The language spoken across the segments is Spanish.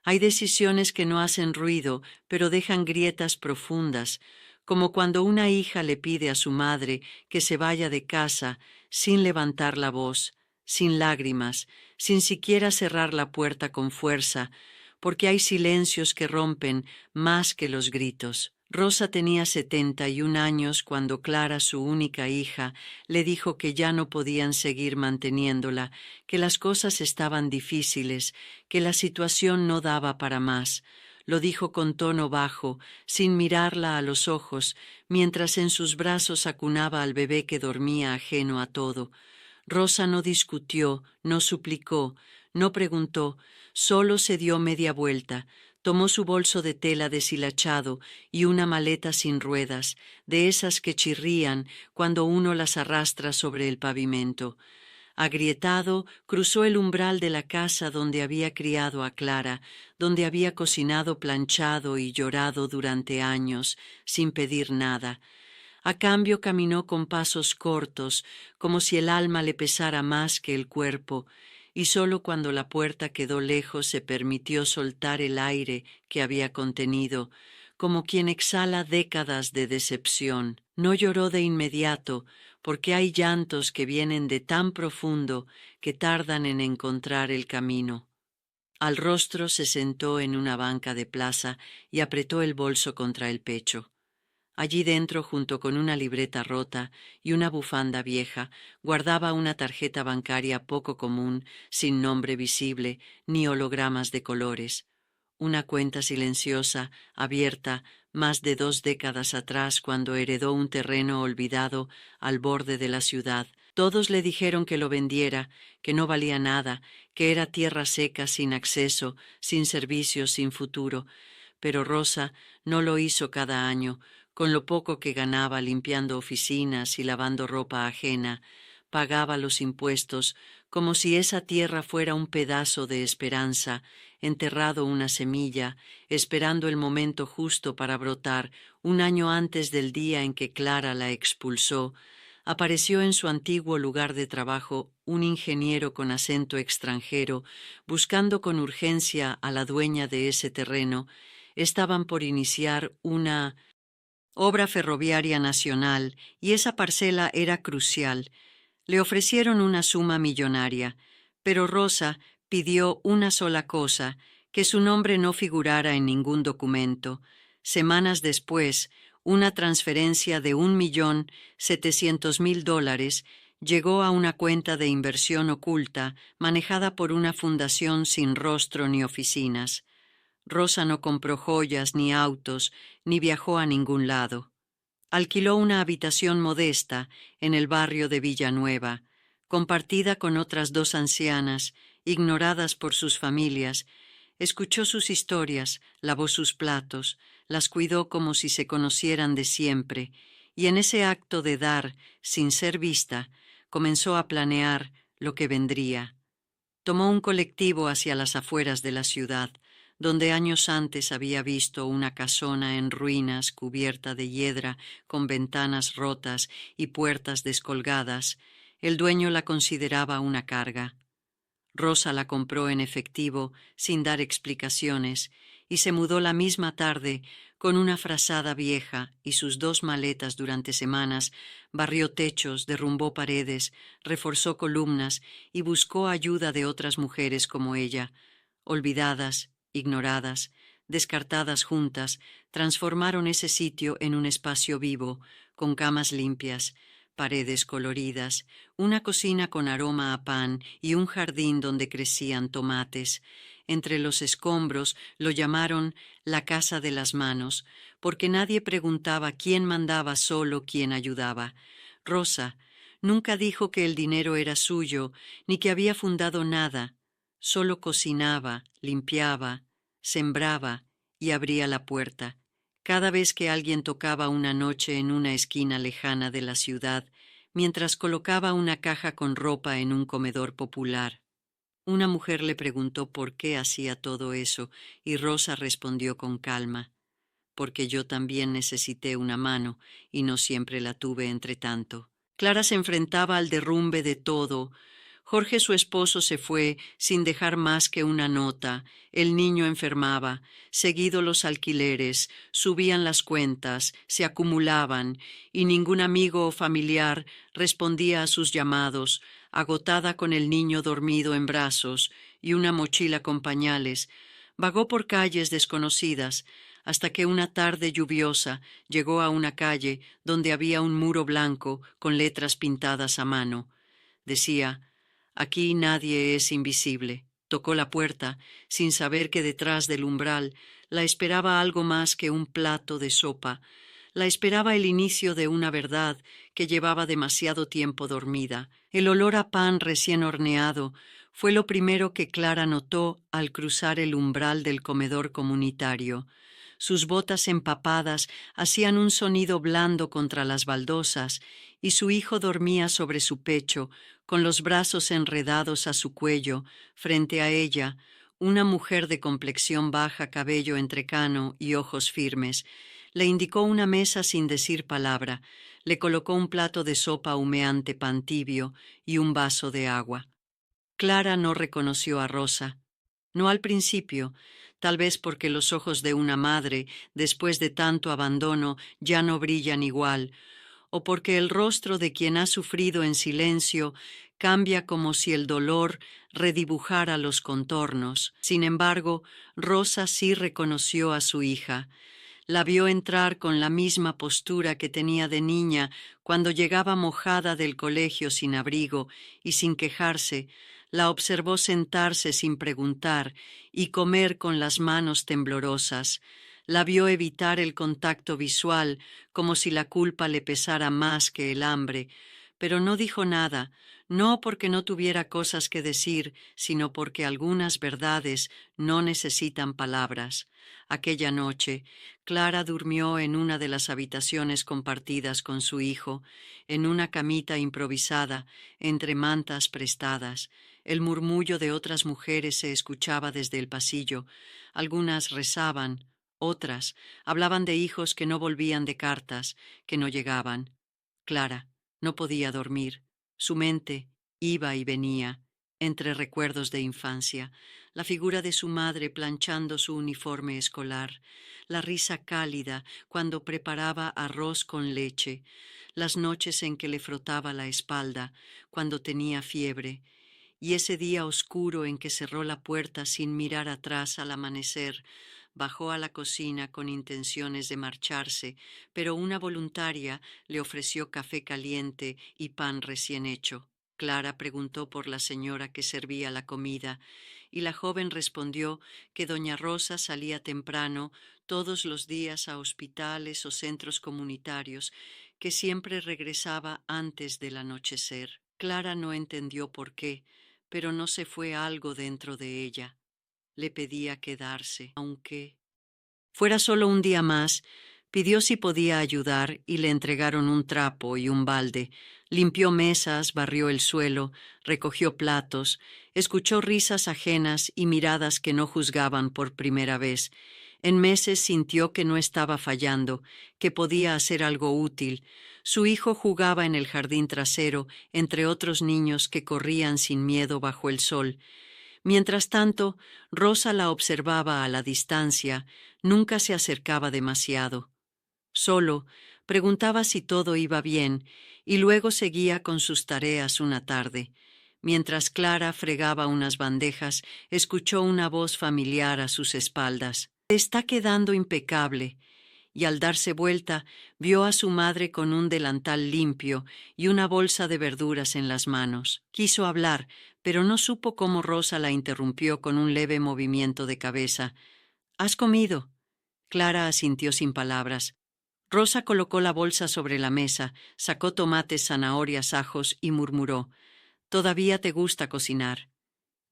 Hay decisiones que no hacen ruido, pero dejan grietas profundas, como cuando una hija le pide a su madre que se vaya de casa sin levantar la voz, sin lágrimas, sin siquiera cerrar la puerta con fuerza, porque hay silencios que rompen más que los gritos. Rosa tenía 71 años cuando Clara, su única hija, le dijo que ya no podían seguir manteniéndola, que las cosas estaban difíciles, que la situación no daba para más. Lo dijo con tono bajo, sin mirarla a los ojos, mientras en sus brazos acunaba al bebé que dormía ajeno a todo. Rosa no discutió, no suplicó, no preguntó, solo se dio media vuelta, tomó su bolso de tela deshilachado y una maleta sin ruedas, de esas que chirrían cuando uno las arrastra sobre el pavimento. Agrietado, cruzó el umbral de la casa donde había criado a Clara, donde había cocinado, planchado y llorado durante años, sin pedir nada. A cambio caminó con pasos cortos, como si el alma le pesara más que el cuerpo, y sólo cuando la puerta quedó lejos se permitió soltar el aire que había contenido, como quien exhala décadas de decepción. No lloró de inmediato, porque hay llantos que vienen de tan profundo que tardan en encontrar el camino. Al rostro se sentó en una banca de plaza y apretó el bolso contra el pecho. Allí dentro, junto con una libreta rota y una bufanda vieja, guardaba una tarjeta bancaria poco común, sin nombre visible, ni hologramas de colores. Una cuenta silenciosa, abierta más de 2 décadas atrás, cuando heredó un terreno olvidado al borde de la ciudad. Todos le dijeron que lo vendiera, que no valía nada, que era tierra seca, sin acceso, sin servicios, sin futuro. Pero Rosa no lo hizo cada año. Con lo poco que ganaba limpiando oficinas y lavando ropa ajena, pagaba los impuestos como si esa tierra fuera un pedazo de esperanza, enterrado una semilla, esperando el momento justo para brotar. Un año antes del día en que Clara la expulsó, apareció en su antiguo lugar de trabajo un ingeniero con acento extranjero, buscando con urgencia a la dueña de ese terreno. Estaban por iniciar una obra ferroviaria nacional, y esa parcela era crucial. Le ofrecieron una suma millonaria, pero Rosa pidió una sola cosa, que su nombre no figurara en ningún documento. Semanas después, una transferencia de $1.700.000 llegó a una cuenta de inversión oculta manejada por una fundación sin rostro ni oficinas. Rosa no compró joyas ni autos, ni viajó a ningún lado. Alquiló una habitación modesta en el barrio de Villanueva, compartida con otras 2 ancianas, ignoradas por sus familias. Escuchó sus historias, lavó sus platos, las cuidó como si se conocieran de siempre, y en ese acto de dar, sin ser vista, comenzó a planear lo que vendría. Tomó un colectivo hacia las afueras de la ciudad, donde años antes había visto una casona en ruinas cubierta de hiedra, con ventanas rotas y puertas descolgadas. El dueño la consideraba una carga. Rosa la compró en efectivo, sin dar explicaciones, y se mudó la misma tarde con una frazada vieja y sus 2 maletas durante semanas. Barrió techos, derrumbó paredes, reforzó columnas y buscó ayuda de otras mujeres como ella. Olvidadas, ignoradas, descartadas juntas, transformaron ese sitio en un espacio vivo, con camas limpias, paredes coloridas, una cocina con aroma a pan y un jardín donde crecían tomates. Entre los escombros lo llamaron la casa de las manos, porque nadie preguntaba quién mandaba, solo quién ayudaba. Rosa nunca dijo que el dinero era suyo, ni que había fundado nada. Solo cocinaba, limpiaba, sembraba y abría la puerta. Cada vez que alguien tocaba una noche en una esquina lejana de la ciudad, mientras colocaba una caja con ropa en un comedor popular. Una mujer le preguntó por qué hacía todo eso, y Rosa respondió con calma: porque yo también necesité una mano, y no siempre la tuve entre tanto. Clara se enfrentaba al derrumbe de todo, Jorge, su esposo, se fue sin dejar más que una nota. El niño enfermaba. Seguido los alquileres, subían las cuentas, se acumulaban, y ningún amigo o familiar respondía a sus llamados. Agotada con el niño dormido en brazos y una mochila con pañales, vagó por calles desconocidas, hasta que una tarde lluviosa llegó a una calle donde había un muro blanco con letras pintadas a mano. Decía: «Aquí nadie es invisible». Tocó la puerta, sin saber que detrás del umbral la esperaba algo más que un plato de sopa. La esperaba el inicio de una verdad que llevaba demasiado tiempo dormida. El olor a pan recién horneado fue lo primero que Clara notó al cruzar el umbral del comedor comunitario. Sus botas empapadas hacían un sonido blando contra las baldosas, y su hijo dormía sobre su pecho, con los brazos enredados a su cuello. Frente a ella, una mujer de complexión baja, cabello entrecano y ojos firmes, le indicó una mesa sin decir palabra. Le colocó un plato de sopa humeante, pan tibio y un vaso de agua. Clara no reconoció a Rosa. No al principio, tal vez porque los ojos de una madre, después de tanto abandono, ya no brillan igual, o porque el rostro de quien ha sufrido en silencio cambia como si el dolor redibujara los contornos. Sin embargo, Rosa sí reconoció a su hija. La vio entrar con la misma postura que tenía de niña cuando llegaba mojada del colegio sin abrigo y sin quejarse. La observó sentarse sin preguntar y comer con las manos temblorosas. La vio evitar el contacto visual como si la culpa le pesara más que el hambre, pero no dijo nada, no porque no tuviera cosas que decir, sino porque algunas verdades no necesitan palabras. Aquella noche, Clara durmió en una de las habitaciones compartidas con su hijo, en una camita improvisada, entre mantas prestadas. El murmullo de otras mujeres se escuchaba desde el pasillo. Algunas rezaban, otras hablaban de hijos que no volvían de cartas, que no llegaban. Clara no podía dormir. Su mente iba y venía entre recuerdos de infancia, la figura de su madre planchando su uniforme escolar, la risa cálida cuando preparaba arroz con leche, las noches en que le frotaba la espalda cuando tenía fiebre, y ese día oscuro en que cerró la puerta sin mirar atrás al amanecer. Bajó a la cocina con intenciones de marcharse, pero una voluntaria le ofreció café caliente y pan recién hecho. Clara preguntó por la señora que servía la comida, y la joven respondió que doña Rosa salía temprano todos los días a hospitales o centros comunitarios, que siempre regresaba antes del anochecer. Clara no entendió por qué, pero no se fue algo dentro de ella. Le pedía quedarse, aunque fuera solo un día más. Pidió si podía ayudar y le entregaron un trapo y un balde. Limpió mesas, barrió el suelo, recogió platos, escuchó risas ajenas y miradas que no juzgaban por primera vez. En meses sintió que no estaba fallando, que podía hacer algo útil. Su hijo jugaba en el jardín trasero, entre otros niños que corrían sin miedo bajo el sol. Mientras tanto, Rosa la observaba a la distancia, nunca se acercaba demasiado. Solo preguntaba si todo iba bien y luego seguía con sus tareas una tarde. Mientras Clara fregaba unas bandejas, escuchó una voz familiar a sus espaldas. «Te está quedando impecable», y al darse vuelta vio a su madre con un delantal limpio y una bolsa de verduras en las manos. Quiso hablar, pero no supo cómo Rosa la interrumpió con un leve movimiento de cabeza. «¿Has comido?». Clara asintió sin palabras. Rosa colocó la bolsa sobre la mesa, sacó tomates, zanahorias, ajos y murmuró: «Todavía te gusta cocinar».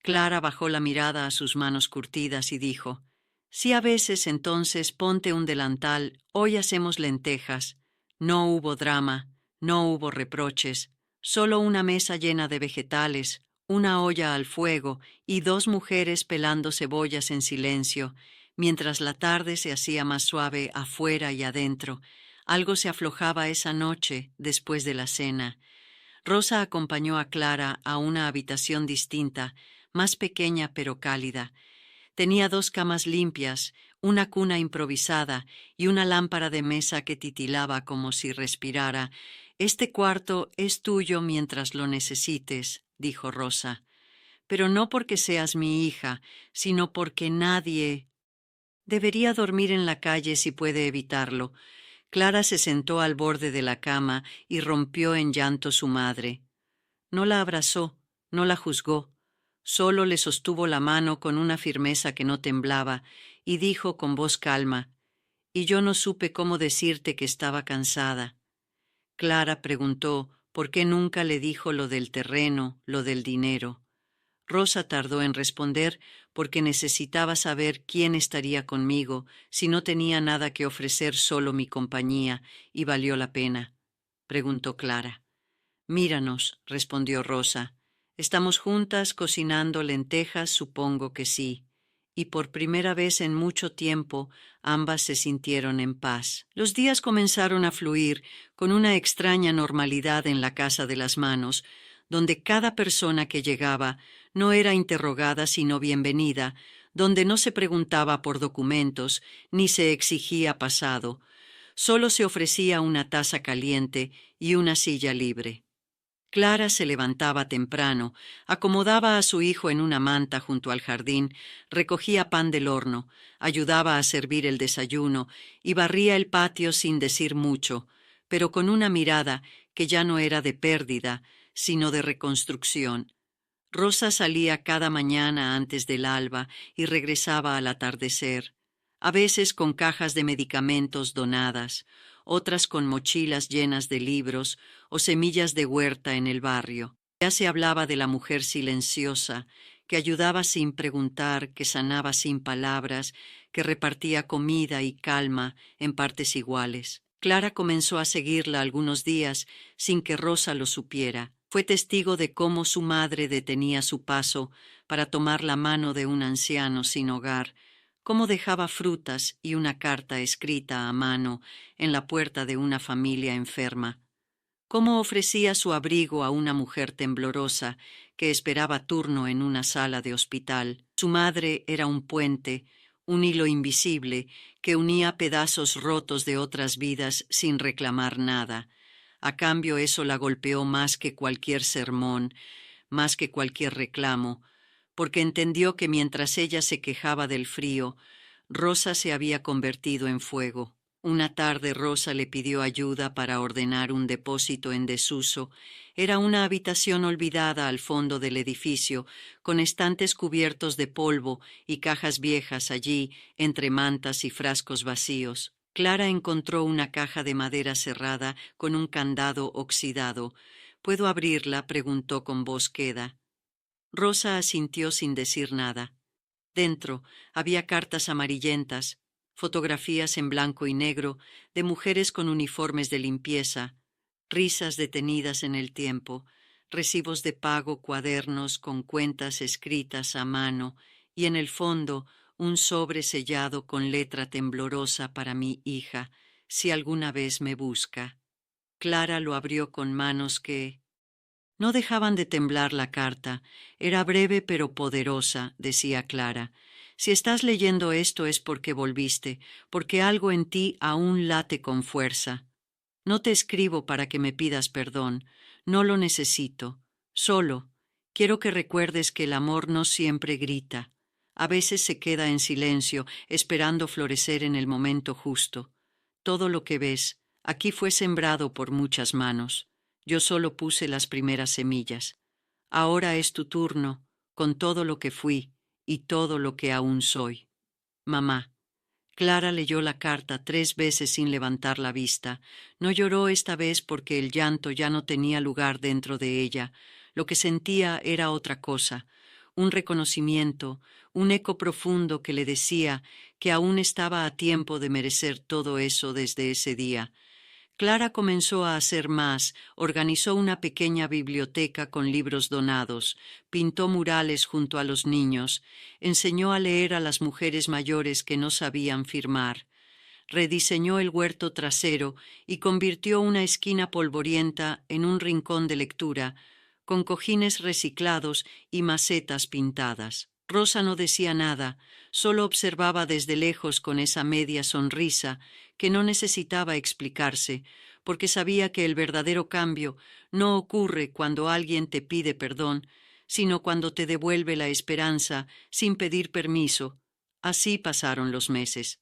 Clara bajó la mirada a sus manos curtidas y dijo: «Sí, a veces, entonces ponte un delantal, hoy hacemos lentejas». No hubo drama, no hubo reproches, solo una mesa llena de vegetales, una olla al fuego y dos mujeres pelando cebollas en silencio, mientras la tarde se hacía más suave afuera y adentro. Algo se aflojaba esa noche después de la cena. Rosa acompañó a Clara a una habitación distinta, más pequeña pero cálida. Tenía 2 camas limpias, una cuna improvisada y una lámpara de mesa que titilaba como si respirara. «Este cuarto es tuyo mientras lo necesites», dijo Rosa. «Pero no porque seas mi hija, sino porque nadie debería dormir en la calle si puede evitarlo». Clara se sentó al borde de la cama y rompió en llanto su madre. No la abrazó, no la juzgó, solo le sostuvo la mano con una firmeza que no temblaba y dijo con voz calma: «Y yo no supe cómo decirte que estaba cansada». Clara preguntó por qué nunca le dijo lo del terreno, lo del dinero. Rosa tardó en responder porque necesitaba saber quién estaría conmigo si no tenía nada que ofrecer, solo mi compañía, y valió la pena. Preguntó Clara. «Míranos», respondió Rosa. «Estamos juntas cocinando lentejas, supongo que sí». Y por primera vez en mucho tiempo ambas se sintieron en paz. Los días comenzaron a fluir con una extraña normalidad en la casa de las Manos, donde cada persona que llegaba no era interrogada sino bienvenida, donde no se preguntaba por documentos ni se exigía pasado, solo se ofrecía una taza caliente y una silla libre. Clara se levantaba temprano, acomodaba a su hijo en una manta junto al jardín, recogía pan del horno, ayudaba a servir el desayuno y barría el patio sin decir mucho, pero con una mirada que ya no era de pérdida, sino de reconstrucción. Rosa salía cada mañana antes del alba y regresaba al atardecer, a veces con cajas de medicamentos donadas, otras con mochilas llenas de libros o semillas de huerta en el barrio. Ya se hablaba de la mujer silenciosa, que ayudaba sin preguntar, que sanaba sin palabras, que repartía comida y calma en partes iguales. Clara comenzó a seguirla algunos días sin que Rosa lo supiera. Fue testigo de cómo su madre detenía su paso para tomar la mano de un anciano sin hogar, cómo dejaba frutas y una carta escrita a mano en la puerta de una familia enferma, cómo ofrecía su abrigo a una mujer temblorosa que esperaba turno en una sala de hospital. Su madre era un puente, un hilo invisible que unía pedazos rotos de otras vidas sin reclamar nada. A cambio, eso la golpeó más que cualquier sermón, más que cualquier reclamo, porque entendió que mientras ella se quejaba del frío, Rosa se había convertido en fuego. Una tarde Rosa le pidió ayuda para ordenar un depósito en desuso. Era una habitación olvidada al fondo del edificio, con estantes cubiertos de polvo y cajas viejas allí, entre mantas y frascos vacíos. Clara encontró una caja de madera cerrada con un candado oxidado. «¿Puedo abrirla?», preguntó con voz queda. Rosa asintió sin decir nada. Dentro había cartas amarillentas, fotografías en blanco y negro de mujeres con uniformes de limpieza, risas detenidas en el tiempo, recibos de pago, cuadernos con cuentas escritas a mano y en el fondo un sobre sellado con letra temblorosa para mi hija, si alguna vez me busca. Clara lo abrió con manos que no dejaban de temblar. La carta era breve pero poderosa, decía Clara. «Si estás leyendo esto es porque volviste, porque algo en ti aún late con fuerza. No te escribo para que me pidas perdón, no lo necesito. Solo quiero que recuerdes que el amor no siempre grita. A veces se queda en silencio, esperando florecer en el momento justo. Todo lo que ves aquí fue sembrado por muchas manos. Yo solo puse las primeras semillas. Ahora es tu turno, con todo lo que fui y todo lo que aún soy. Mamá». Clara leyó la carta 3 veces sin levantar la vista. No lloró esta vez porque el llanto ya no tenía lugar dentro de ella. Lo que sentía era otra cosa, un reconocimiento, un eco profundo que le decía que aún estaba a tiempo de merecer todo eso desde ese día. Clara comenzó a hacer más, organizó una pequeña biblioteca con libros donados, pintó murales junto a los niños, enseñó a leer a las mujeres mayores que no sabían firmar. rediseñó el huerto trasero y convirtió una esquina polvorienta en un rincón de lectura, con cojines reciclados y macetas pintadas. Rosa no decía nada, solo observaba desde lejos con esa media sonrisa que no necesitaba explicarse, porque sabía que el verdadero cambio no ocurre cuando alguien te pide perdón, sino cuando te devuelve la esperanza sin pedir permiso. Así pasaron los meses.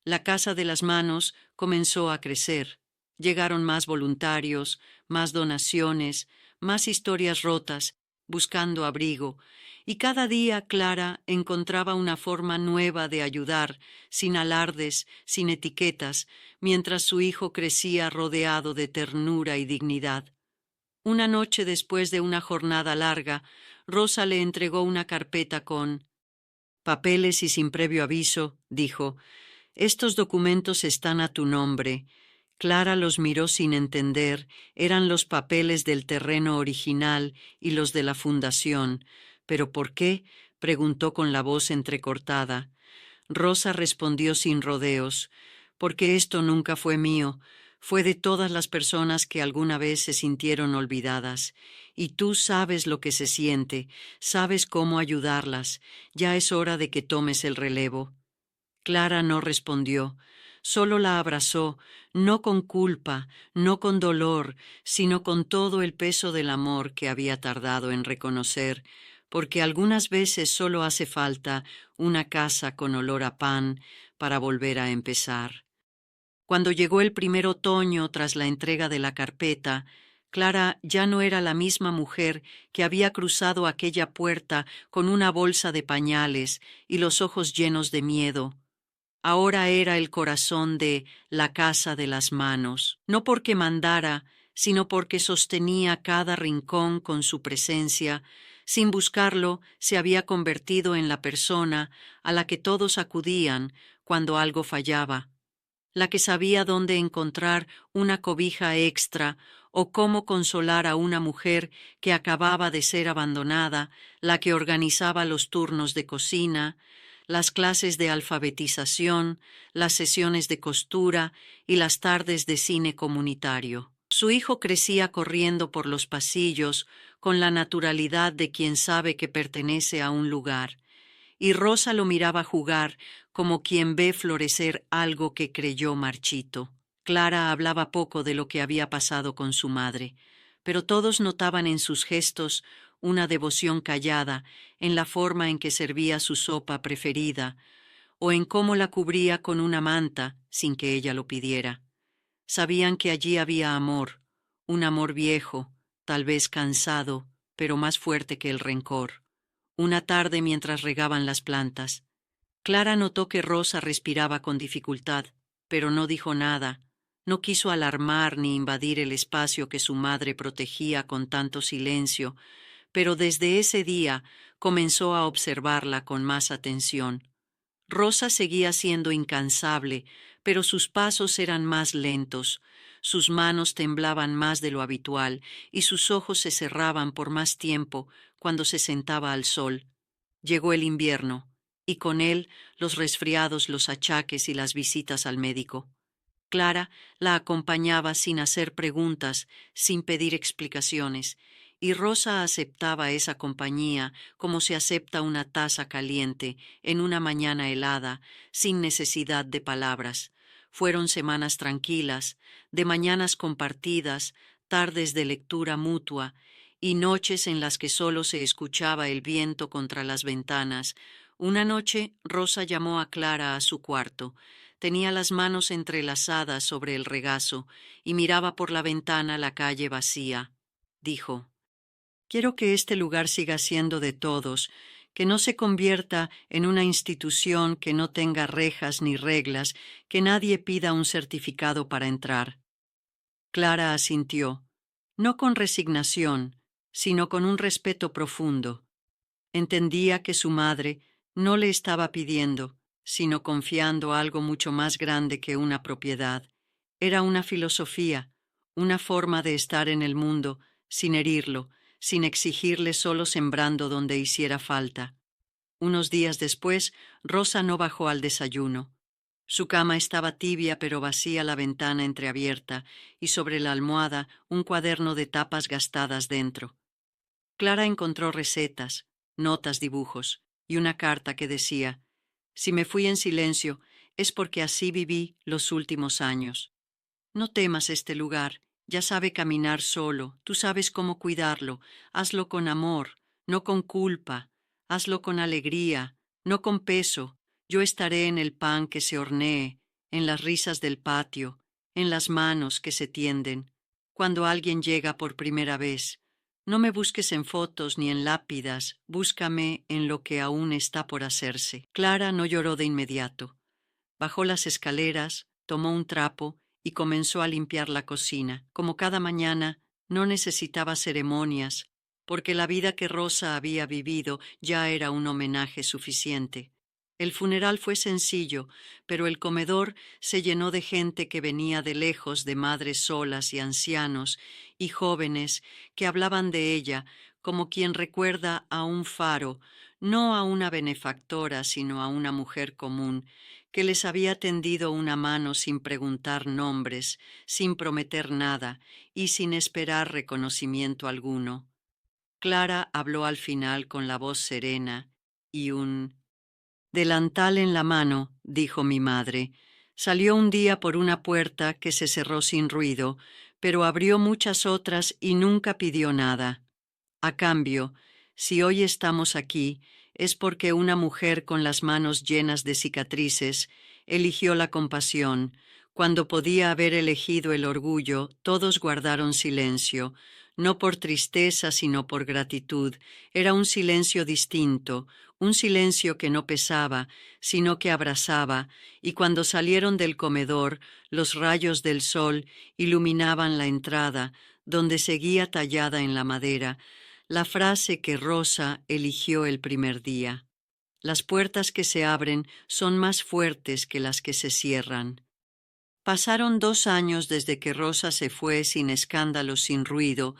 La Casa de las Manos comenzó a crecer. Llegaron más voluntarios, más donaciones, más historias rotas, buscando abrigo, y cada día Clara encontraba una forma nueva de ayudar, sin alardes, sin etiquetas, mientras su hijo crecía rodeado de ternura y dignidad. Una noche después de una jornada larga, Rosa le entregó una carpeta con papeles y sin previo aviso, dijo: «Estos documentos están a tu nombre». Clara los miró sin entender. Eran los papeles del terreno original y los de la fundación. «¿Pero por qué?», preguntó con la voz entrecortada. Rosa respondió sin rodeos: «Porque esto nunca fue mío, fue de todas las personas que alguna vez se sintieron olvidadas. Y tú sabes lo que se siente, sabes cómo ayudarlas. Ya es hora de que tomes el relevo». Clara no respondió, solo la abrazó, no con culpa, no con dolor, sino con todo el peso del amor que había tardado en reconocer, porque algunas veces solo hace falta una casa con olor a pan para volver a empezar. Cuando llegó el primer otoño tras la entrega de la carpeta, Clara ya no era la misma mujer que había cruzado aquella puerta con una bolsa de pañales y los ojos llenos de miedo. Ahora era el corazón de la Casa de las Manos, no porque mandara, sino porque sostenía cada rincón con su presencia. Sin buscarlo, se había convertido en la persona a la que todos acudían cuando algo fallaba, la que sabía dónde encontrar una cobija extra o cómo consolar a una mujer que acababa de ser abandonada, la que organizaba los turnos de cocina, las clases de alfabetización, las sesiones de costura y las tardes de cine comunitario. Su hijo crecía corriendo por los pasillos con la naturalidad de quien sabe que pertenece a un lugar, y Rosa lo miraba jugar como quien ve florecer algo que creyó marchito. Clara hablaba poco de lo que había pasado con su madre, pero todos notaban en sus gestos una devoción callada, en la forma en que servía su sopa preferida, o en cómo la cubría con una manta sin que ella lo pidiera. Sabían que allí había amor, un amor viejo, tal vez cansado, pero más fuerte que el rencor. Una tarde mientras regaban las plantas, Clara notó que Rosa respiraba con dificultad, pero no dijo nada. No quiso alarmar ni invadir el espacio que su madre protegía con tanto silencio, pero desde ese día comenzó a observarla con más atención. Rosa seguía siendo incansable, pero sus pasos eran más lentos, sus manos temblaban más de lo habitual y sus ojos se cerraban por más tiempo cuando se sentaba al sol. Llegó el invierno, y con él los resfriados, los achaques y las visitas al médico. Clara la acompañaba sin hacer preguntas, sin pedir explicaciones, y Rosa aceptaba esa compañía como se acepta una taza caliente en una mañana helada, sin necesidad de palabras. Fueron semanas tranquilas, de mañanas compartidas, tardes de lectura mutua, y noches en las que solo se escuchaba el viento contra las ventanas. Una noche Rosa llamó a Clara a su cuarto. Tenía las manos entrelazadas sobre el regazo y miraba por la ventana la calle vacía. Dijo: «Quiero que este lugar siga siendo de todos, que no se convierta en una institución que no tenga rejas ni reglas, que nadie pida un certificado para entrar». Clara asintió, no con resignación, sino con un respeto profundo. Entendía que su madre no le estaba pidiendo, sino confiando algo mucho más grande que una propiedad. Era una filosofía, una forma de estar en el mundo, sin herirlo, sin exigirle, solo sembrando donde hiciera falta. Unos días después, Rosa no bajó al desayuno. Su cama estaba tibia pero vacía, la ventana entreabierta, y sobre la almohada un cuaderno de tapas gastadas dentro. Clara encontró recetas, notas, dibujos y una carta que decía: «Si me fui en silencio es porque así viví los últimos años. No temas este lugar, ya sabe caminar solo, tú sabes cómo cuidarlo, hazlo con amor, no con culpa, hazlo con alegría, no con peso. Yo estaré en el pan que se hornee, en las risas del patio, en las manos que se tienden. Cuando alguien llega por primera vez, no me busques en fotos ni en lápidas, búscame en lo que aún está por hacerse». Clara no lloró de inmediato. Bajó las escaleras, tomó un trapo y comenzó a limpiar la cocina. Como cada mañana, no necesitaba ceremonias, porque la vida que Rosa había vivido ya era un homenaje suficiente. El funeral fue sencillo, pero el comedor se llenó de gente que venía de lejos, de madres solas y ancianos y jóvenes que hablaban de ella como quien recuerda a un faro, no a una benefactora, sino a una mujer común que les había tendido una mano sin preguntar nombres, sin prometer nada y sin esperar reconocimiento alguno. Clara habló al final con la voz serena y un «delantal en la mano», dijo mi madre. Salió un día por una puerta que se cerró sin ruido, pero abrió muchas otras y nunca pidió nada. A cambio, si hoy estamos aquí, es porque una mujer con las manos llenas de cicatrices eligió la compasión. Cuando podía haber elegido el orgullo, todos guardaron silencio, no por tristeza, sino por gratitud. Era un silencio distinto, un silencio que no pesaba, sino que abrazaba, y cuando salieron del comedor, los rayos del sol iluminaban la entrada, donde seguía tallada en la madera la frase que Rosa eligió el primer día: «Las puertas que se abren son más fuertes que las que se cierran». Pasaron 2 años desde que Rosa se fue sin escándalo, sin ruido,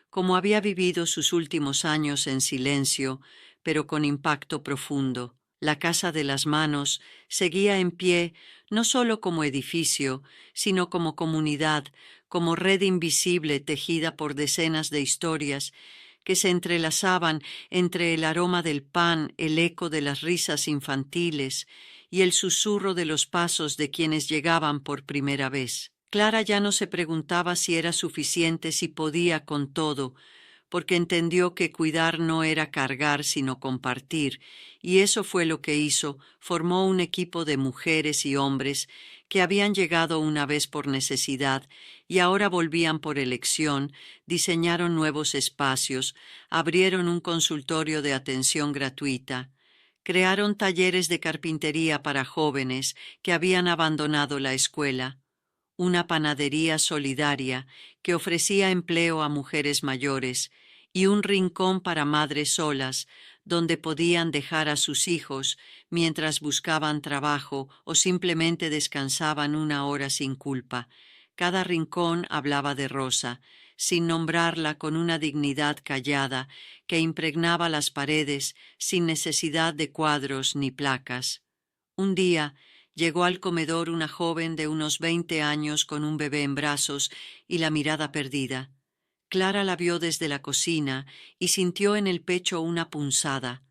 como había vivido sus últimos años en silencio, pero con impacto profundo. La Casa de las Manos seguía en pie, no solo como edificio, sino como comunidad, como red invisible tejida por decenas de historias que se entrelazaban entre el aroma del pan, el eco de las risas infantiles y el susurro de los pasos de quienes llegaban por primera vez. Clara ya no se preguntaba si era suficiente, si podía con todo, porque entendió que cuidar no era cargar, sino compartir, y eso fue lo que hizo. Formó un equipo de mujeres y hombres que habían llegado una vez por necesidad y ahora volvían por elección, diseñaron nuevos espacios, abrieron un consultorio de atención gratuita, crearon talleres de carpintería para jóvenes que habían abandonado la escuela, una panadería solidaria que ofrecía empleo a mujeres mayores y un rincón para madres solas donde podían dejar a sus hijos mientras buscaban trabajo o simplemente descansaban una hora sin culpa. Cada rincón hablaba de Rosa, sin nombrarla, con una dignidad callada que impregnaba las paredes sin necesidad de cuadros ni placas. Un día llegó al comedor una joven de unos 20 años con un bebé en brazos y la mirada perdida. Clara la vio desde la cocina y sintió en el pecho una punzada.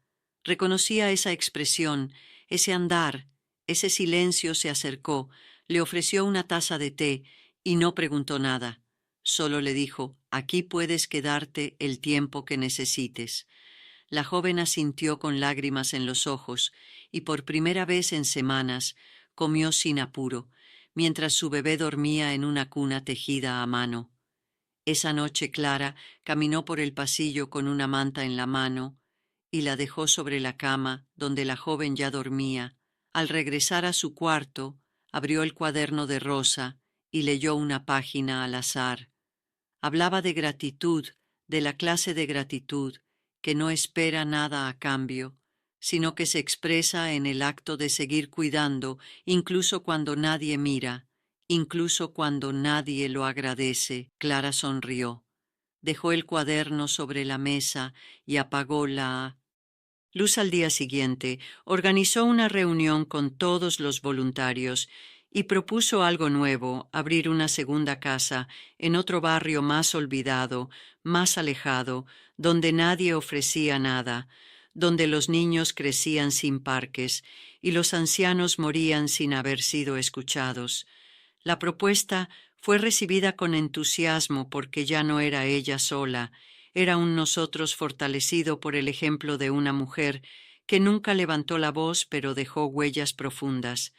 Reconocía esa expresión, ese andar, ese silencio. Se acercó, le ofreció una taza de té y no preguntó nada. Solo le dijo: «Aquí puedes quedarte el tiempo que necesites». La joven asintió con lágrimas en los ojos y por primera vez en semanas comió sin apuro, mientras su bebé dormía en una cuna tejida a mano. Esa noche Clara caminó por el pasillo con una manta en la mano y la dejó sobre la cama donde la joven ya dormía. Al regresar a su cuarto, abrió el cuaderno de Rosa y leyó una página al azar. Hablaba de gratitud, de la clase de gratitud que no espera nada a cambio, sino que se expresa en el acto de seguir cuidando, incluso cuando nadie mira, incluso cuando nadie lo agradece. Clara sonrió, dejó el cuaderno sobre la mesa y apagó la Luz al día siguiente organizó una reunión con todos los voluntarios y propuso algo nuevo, abrir una segunda casa en otro barrio más olvidado, más alejado, donde nadie ofrecía nada, donde los niños crecían sin parques y los ancianos morían sin haber sido escuchados. La propuesta fue recibida con entusiasmo porque ya no era ella sola, era un nosotros fortalecido por el ejemplo de una mujer que nunca levantó la voz pero dejó huellas profundas.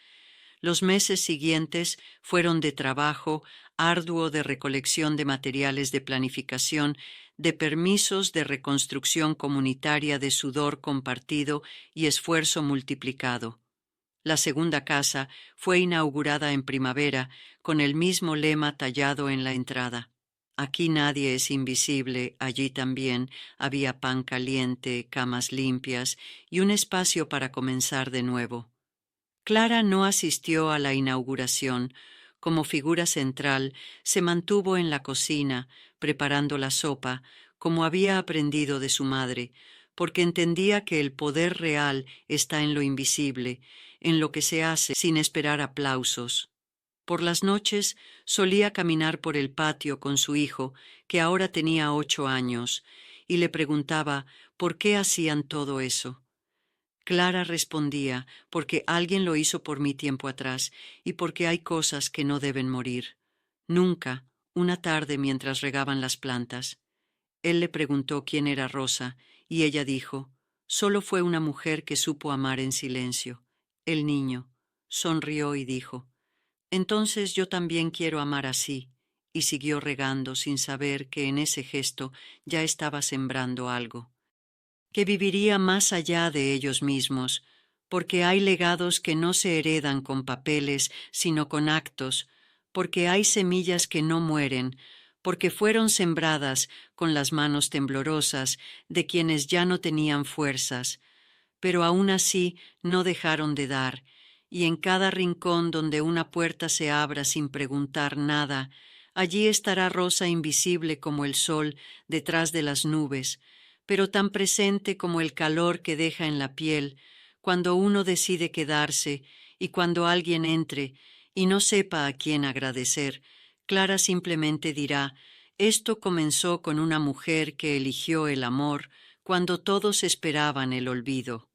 Los meses siguientes fueron de trabajo arduo, de recolección de materiales de planificación, de permisos, de reconstrucción comunitaria, de sudor compartido y esfuerzo multiplicado. La segunda casa fue inaugurada en primavera con el mismo lema tallado en la entrada. Aquí nadie es invisible, allí también había pan caliente, camas limpias y un espacio para comenzar de nuevo. Clara no asistió a la inauguración. Como figura central, se mantuvo en la cocina, preparando la sopa, como había aprendido de su madre, porque entendía que el poder real está en lo invisible, en lo que se hace sin esperar aplausos. Por las noches solía caminar por el patio con su hijo, que ahora tenía 8 años, y le preguntaba por qué hacían todo eso. Clara respondía, porque alguien lo hizo por mí tiempo atrás y porque hay cosas que no deben morir. Nunca, una tarde mientras regaban las plantas. Él le preguntó quién era Rosa y ella dijo, solo fue una mujer que supo amar en silencio. El niño sonrió y dijo, entonces yo también quiero amar así, y siguió regando sin saber que en ese gesto ya estaba sembrando algo que viviría más allá de ellos mismos, porque hay legados que no se heredan con papeles, sino con actos, porque hay semillas que no mueren, porque fueron sembradas con las manos temblorosas de quienes ya no tenían fuerzas, pero aún así no dejaron de dar, y en cada rincón donde una puerta se abra sin preguntar nada, allí estará Rosa invisible como el sol detrás de las nubes, pero tan presente como el calor que deja en la piel cuando uno decide quedarse y cuando alguien entre y no sepa a quién agradecer. Clara simplemente dirá, esto comenzó con una mujer que eligió el amor cuando todos esperaban el olvido.